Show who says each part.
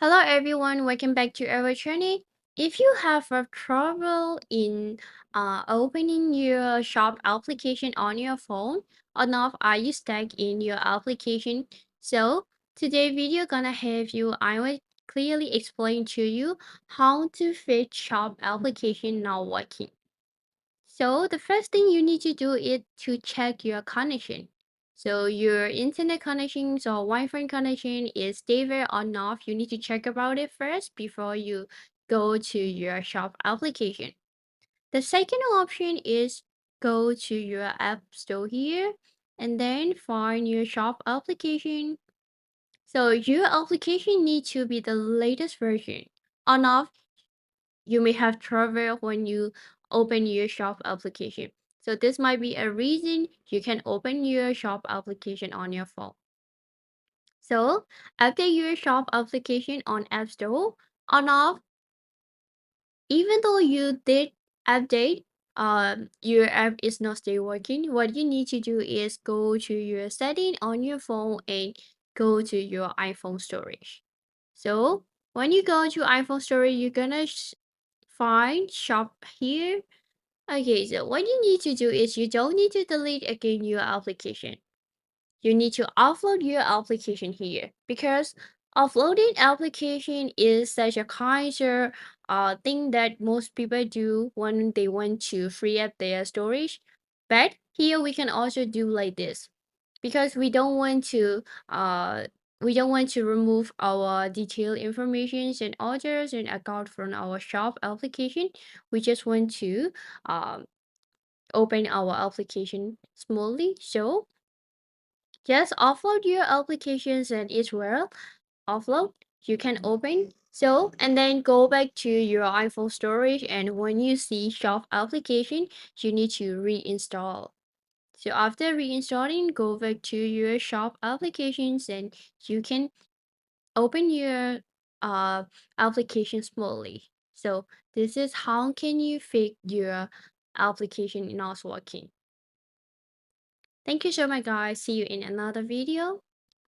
Speaker 1: Hello everyone, welcome back to our channel. If you have a trouble in opening your shop application on your phone, or not are you stuck in your application? So today video gonna have you. I will clearly explain to you how to fix shop application not working. So the first thing you need to do is to check your connection. So your internet connections or Wi-Fi connection is stable or not. You need to check about it first before you go to your shop application. The second option is go to your app store here and then find your shop application. So your application needs to be the latest version. Or not, you may have trouble when you open your shop application. So this might be a reason you can open your shop application on your phone. So update your shop application on App Store on off. Even though you did update, your app is not still working. What you need to do is go to your setting on your phone and go to your iPhone storage. So when you go to iPhone storage, you're gonna find shop here. Okay, so what you need to do is you don't need to delete again your application. You need to upload your application here because uploading application is such a kinder thing that most people do when they want to free up their storage. But here we can also do like this because we don't want to remove our detailed information and orders and account from our shop application. We just want to um, open our application smoothly. So just offload your applications and Israel offload. You can open. So and then go back to your iPhone storage, and when you see shop application, you need to reinstall. So after reinstalling, go back to your shop applications and you can open your application smoothly. So this is how can you fix your application not working. Thank you so much guys. See you in another video.